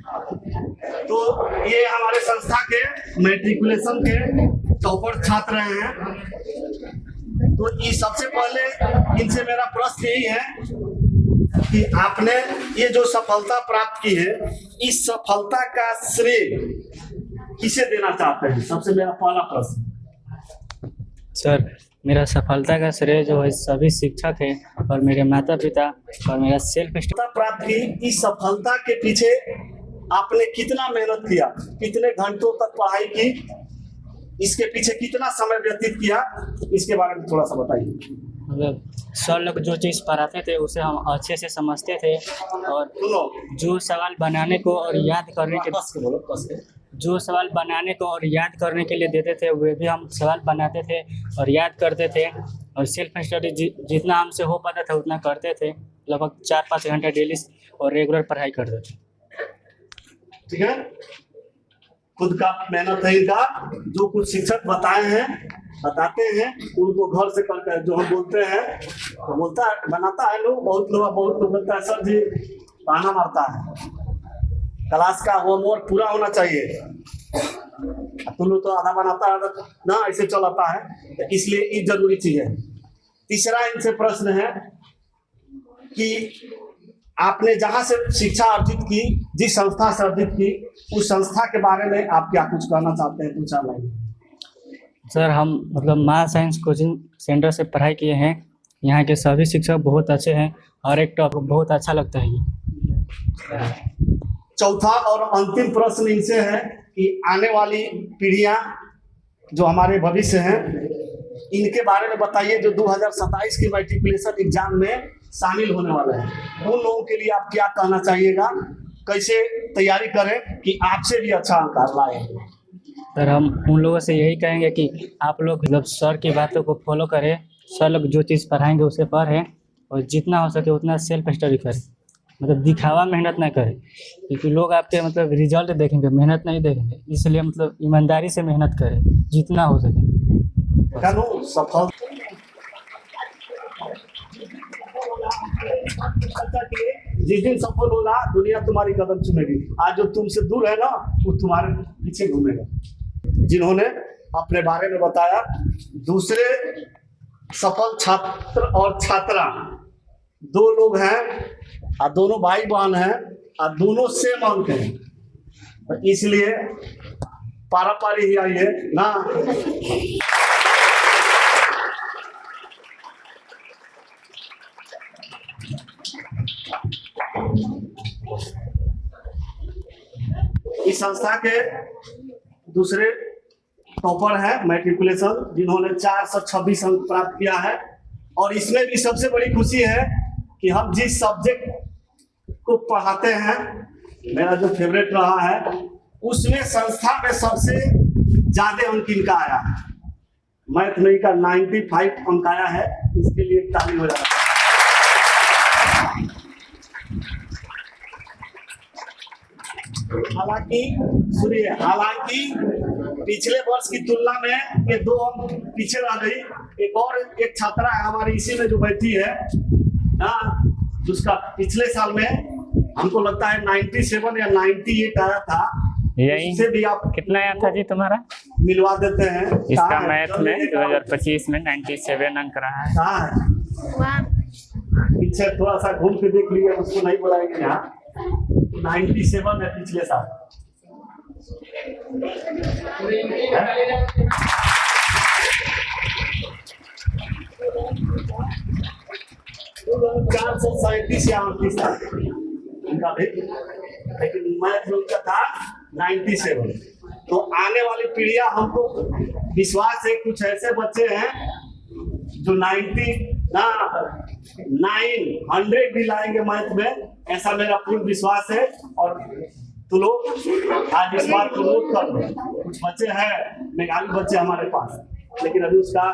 तो ये हमारे संस्था के मैट्रिकुलेशन के टॉपर छात्र हैं। तो ये सबसे पहले इनसे मेरा प्रश्न यही है कि आपने ये जो सफलता प्राप्त की है, इस सफलता का श्रेय किसे देना चाहते हैं? सबसे मेरा पहला प्रश्न। सर, मेरा सफलता का श्रेय जो है सभी शिक्षक हैं और मेरे माता पिता और मेरा सेल्फ सफलता प्राप्त की, इस सफलता के पीछे आपने कितना मेहनत किया, कितने घंटों तक पढ़ाई की, इसके पीछे कितना समय व्यतीत किया, इसके बारे में थोड़ा सा बताइए। मतलब सर लोग जो चीज़ पढ़ाते थे उसे हम अच्छे से समझते थे और जो सवाल बनाने को और याद करने के जो सवाल बनाने को और याद करने के लिए देते थे वे भी हम सवाल बनाते थे और याद करते थे और सेल्फ स्टडी जितना हमसे हो पाता था उतना करते थे। लगभग 4-5 घंटे डेली और रेगुलर पढ़ाई करते थे। ठीक है, खुद का मेहनत है इनका। जो कुछ शिक्षक बताते हैं उनको घर से करके जो हम बोलते हैं तो बोलता है, बनाता है लोग, बहुत लोग बोलता है सर जी बहाना मारता है, क्लास का होमवर्क पूरा होना चाहिए, तुम लोग तो आधा बनाता है ना, ऐसे चलाता है, तो इसलिए ये जरूरी चीज है। तीसरा इनसे प्रश्न है कि आपने जहां से शिक्षा अर्जित की, जिस संस्था से अर्जित की, उस संस्था के बारे में आप क्या कुछ कहना चाहते हैं? 2-4 लाइन। सर, हम मतलब माँ साइंस कोचिंग सेंटर से पढ़ाई किए हैं। यहाँ के सभी शिक्षक बहुत अच्छे हैं और एक टॉपिक बहुत अच्छा लगता है ये। चौथा और अंतिम प्रश्न इनसे है कि आने वाली पीढ़ियां जो हमारे भविष्य हैं, इनके बारे में बताइए, जो 2027 की मैट्रिकुलेशन एग्जाम में शामिल होने वाले हैं। उन लोगों के लिए आप क्या कहना चाहिएगा, कैसे तैयारी करें कि आपसे भी अच्छा अंक लाए? सर, हम उन लोगों से यही कहेंगे कि आप लोग मतलब सर की बातों को फॉलो करें, सर लोग जो चीज़ पढ़ाएंगे उसे पढ़ें और जितना हो सके उतना सेल्फ स्टडी करें। मतलब दिखावा मेहनत ना करें, क्योंकि लोग आपके मतलब रिजल्ट देखेंगे, मेहनत नहीं देखेंगे। इसलिए मतलब ईमानदारी से मेहनत करें जितना हो सके। सफल जिस दिन सफल होगा दुनिया तुम्हारी कदम चुमेगी। आज जो तुमसे दूर है ना, वो तुम्हारे पीछे घूमेगा। जिन्होंने अपने बारे में बताया, दूसरे सफल छात्र और छात्रा 2 लोग हैं और दोनों भाई बहन हैं और दोनों सेम अंक हैं, तो इसलिए पारा-पारी ही आई है ना। इस संस्था के दूसरे टॉपर है मैट्रिकुलेशन, जिन्होंने 426 अंक प्राप्त किया है। और इसमें भी सबसे बड़ी खुशी है कि हम जिस सब्जेक्ट को पढ़ाते हैं, मेरा जो फेवरेट रहा है, उसमें संस्था में सबसे ज्यादा अंक इनका आया है। मैथ में इनका 95 अंक आया है, इसके लिए ताली हो जाता है। हालांकि पिछले वर्ष की तुलना में ये 2 अंक पीछे रह गई। एक छात्रा है हमारी इसी में जो बैठी है ना, जिसका पिछले साल में हमको लगता है 97 या 98 आया था। यही से भी आप कितना आया था जी तुम्हारा? मिलवा देते हैं। इसका मैथ में 2025 में 97 अंक रहा है। पीछे थोड़ा सा घूम के देख लिया, उसको नहीं बुलाएंगे यहाँ। 97 है पिछले साल। तो 437 या 38 था इनका भी, लेकिन मैथ में उनका था 97। तो आने वाली पीढ़ियां, हमको विश्वास है कुछ ऐसे बच्चे हैं जो 100 भी लाएंगे मैथ में, ऐसा मेरा पूर्ण विश्वास है। और तो लोग आज इस बात को नोट कर लो। कुछ बच्चे हैं मेघावी बच्चे हमारे पास, लेकिन अभी उसका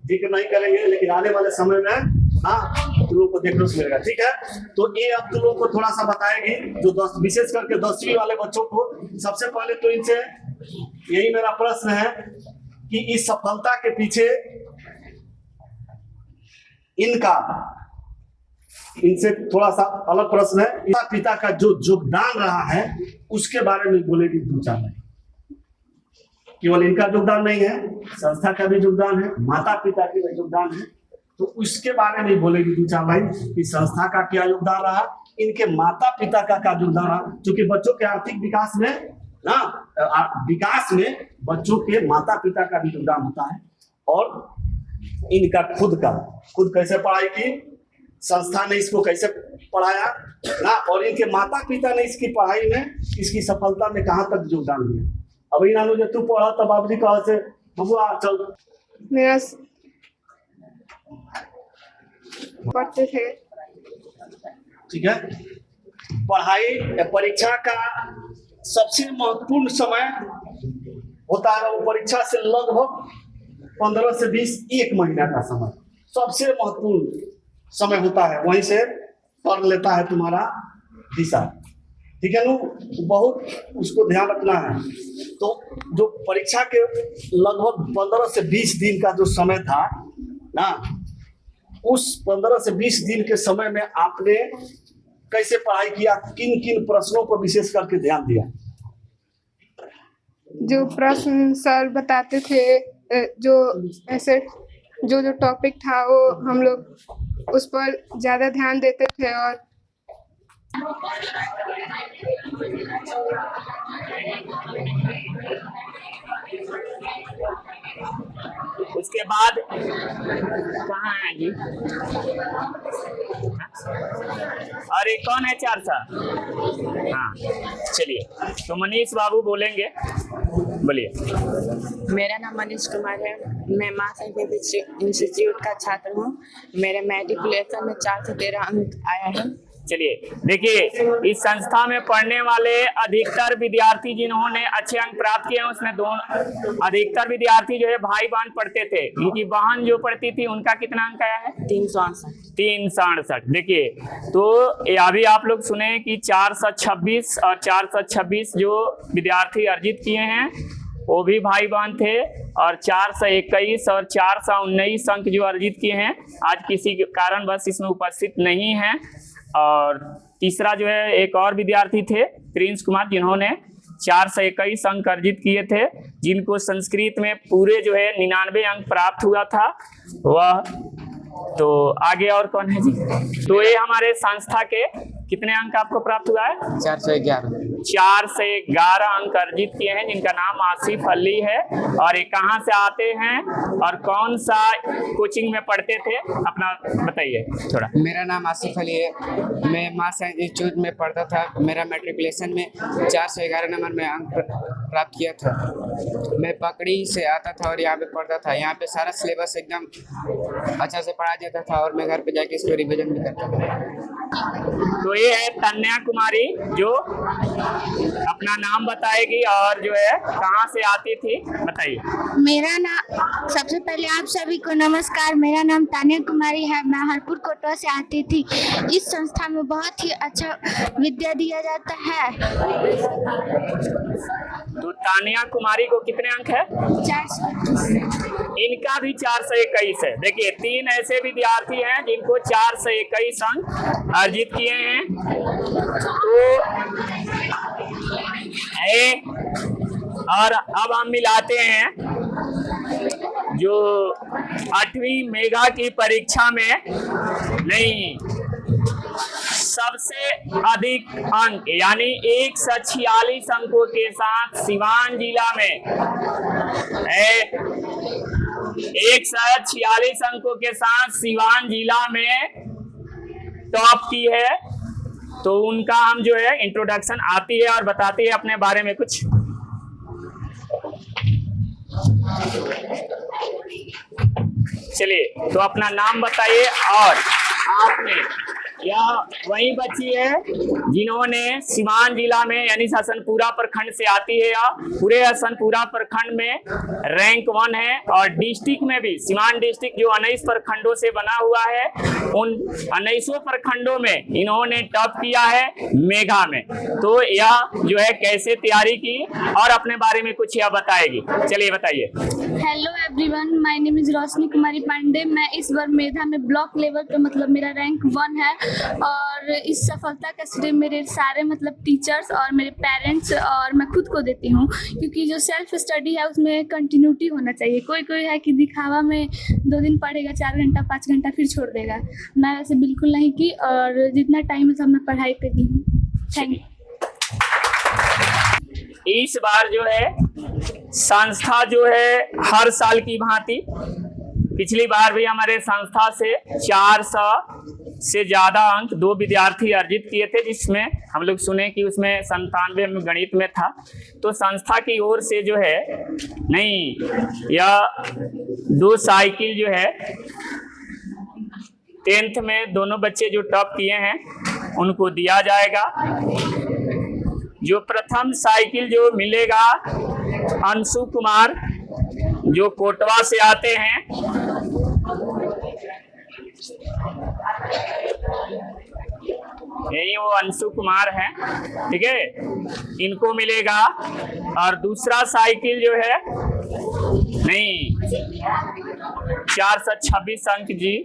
जिक्र नहीं करेंगे, लेकिन आने वाले समय में तुम लोग को देखने को मिलेगा। ठीक है, तो ये अब तुम लोग को थोड़ा सा बताएगी, जो विशेष करके 10वीं वाले बच्चों को। सबसे पहले तो इनसे यही मेरा प्रश्न है कि इस सफलता के पीछे इनका इनसे थोड़ा सा अलग प्रश्न है। माता पिता का जो योगदान रहा है उसके बारे में बोलेगी 2-4 लाइन। केवल इनका योगदान नहीं है, संस्था का भी योगदान है, माता पिता का भी योगदान है, तो उसके बारे में बोलेगी 2-4 लाइन कि संस्था का क्या योगदान रहा, इनके माता पिता का क्या योगदान रहा। क्योंकि बच्चों के आर्थिक विकास में ना, विकास में बच्चों के माता पिता का भी योगदान होता है, और इनका खुद कैसे पढ़ाई की, संस्था ने इसको कैसे पढ़ाया ना, और इनके माता पिता ने इसकी पढ़ाई में, इसकी सफलता में कहाँ तक योगदान दिया। अभी नानू जब तू पढ़ा तब बाबूजी कहा से बबुआ चल मेरा पढ़ते थे। ठीक है, पढ़ाई परीक्षा का सबसे महत्वपूर्ण समय होता है, वो परीक्षा से लगभग 15 से 20 1 महीना का समय सबसे महत्वपूर्ण समय होता है, वहीं से पढ़ लेता है तुम्हारा दिशा। ठीक है नु, बहुत उसको ध्यान रखना है। तो जो परीक्षा के लगभग 15 से 20 दिन का जो समय था ना, उस 15 से 20 दिन के समय में आपने कैसे पढ़ाई किया, किन किन प्रश्नों पर विशेष करके ध्यान दिया? जो प्रश्न सर बताते थे, जो ऐसे जो टॉपिक था वो हम लोग उस पर ज़्यादा ध्यान देते थे। और उसके बाद कहाँ है जी? अरे कौन है 400? हाँ चलिए, तो मनीष बाबू बोलेंगे, बोलिए। मेरा नाम मनीष कुमार है। मैं माँ साइंटिफिक इंस्टीट्यूट का छात्र हूँ। मेरे मैट्रिकुलेशन में 413 अंक आया है। चलिए देखिए, इस संस्था में पढ़ने वाले अधिकतर विद्यार्थी जिन्होंने अच्छे अंक प्राप्त किए हैं, उसमें अधिकतर विद्यार्थी जो है भाई बहन पढ़ते थे। इनकी बहन जो पढ़ती थी उनका कितना अंक आया है? 368। देखिए, तो अभी आप लोग सुने कि 426 और 426 जो विद्यार्थी अर्जित किए हैं वो भी भाई बहन थे, और 421 और 419 अंक जो अर्जित किए हैं आज किसी कारण बस इसमें उपस्थित नहीं है। और तीसरा जो है एक और विद्यार्थी थे प्रिंस कुमार, जिन्होंने 421 अंक अर्जित किए थे, जिनको संस्कृत में पूरे जो है 99 अंक प्राप्त हुआ था वह। तो आगे और कौन है जी? तो ये हमारे संस्था के कितने अंक आपको प्राप्त हुआ है? 411 अंक अर्जित किए हैं, जिनका नाम आसिफ अली है। और ये कहाँ से आते हैं और कौन सा कोचिंग में पढ़ते थे, अपना बताइए थोड़ा। मेरा नाम आसिफ अली है। मैं माँ साइंस इंस्टीट्यूट में पढ़ता था। मेरा मैट्रिकुलेशन में 411 नंबर में अंक प्राप्त किया था। मैं पकड़ी से आता था और यहाँ पे पढ़ता था। यहाँ पे सारा सिलेबस एकदम अच्छा से पढ़ा जाता था और मैं घर पे जाके इसको रिवीजन भी करता था। तो ये है तन्या कुमारी, जो अपना नाम बताएगी और जो है कहाँ से आती थी, बताइए। मेरा नाम, सबसे पहले आप सभी को नमस्कार। मेरा नाम तान्या कुमारी है। मैं हरपुर कोटवा से आती थी। इस संस्था में बहुत ही अच्छा विद्या दिया जाता है। तो तान्या कुमारी को कितने अंक है? 421। इनका भी 421 है। देखिए, 3 ऐसे विद्यार्थी हैं जिनको 421 अंक अर्जित किए हैं। तो और अब हम मिलाते हैं जो 8वीं मेगा की परीक्षा में नहीं, सबसे अधिक अंक यानी 146 अंकों के साथ सिवान जिला में 146 अंकों के साथ सिवान जिला में टॉप की है। तो उनका हम जो है इंट्रोडक्शन आती है और बताती है अपने बारे में कुछ। चलिए, तो अपना नाम बताइए। और आपने या वही बच्ची है जिन्होंने सिवान जिला में यानी हसनपुरा प्रखंड से आती है, या पूरे हसनपुरा प्रखंड में रैंक 1 है। और डिस्ट्रिक्ट में भी सिवान डिस्ट्रिक्ट जो 19 प्रखंडों से बना हुआ है, उन 19 प्रखंडों में इन्होंने टॉप किया है मेगा में। तो यह जो है कैसे तैयारी की और अपने बारे में कुछ यह बताएगी। चलिए बताइए। Hello everyone, my name is Roshni Kumari Pandey. मैं इस बार मेधा में ब्लॉक लेवल पे मतलब मेरा रैंक 1 है और इस सफलता का श्रेय मेरे सारे मतलब टीचर्स और मेरे पेरेंट्स और मैं खुद को देती हूँ, क्योंकि जो सेल्फ स्टडी है उसमें कंटिन्यूटी होना चाहिए। कोई कोई है कि दिखावा में 2 दिन पढ़ेगा, 4 घंटा 5 घंटा फिर छोड़ देगा। मैं वैसे बिल्कुल नहीं की और जितना टाइम है सब मैं पढ़ाई पे दी हूँ। Thank you. इस बार जो है संस्था जो है हर साल की भांति पिछली बार भी हमारे संस्था से 400 से ज्यादा अंक 2 विद्यार्थी अर्जित किए थे, जिसमें हम लोग सुने कि उसमें 97 में गणित में था। तो संस्था की ओर से जो है यह 2 साइकिल जो है 10th में दोनों बच्चे जो टॉप किए हैं उनको दिया जाएगा। जो प्रथम साइकिल जो मिलेगा अंशु कुमार जो कोटवा से आते हैं, यही वो अंशु कुमार हैं, ठीक है, इनको मिलेगा। और दूसरा साइकिल जो है 426 अंक जी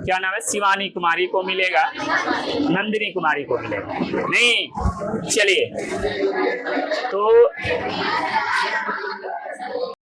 क्या नाम है शिवानी कुमारी को मिलेगा, नंदिनी कुमारी को मिलेगा। चलिए तो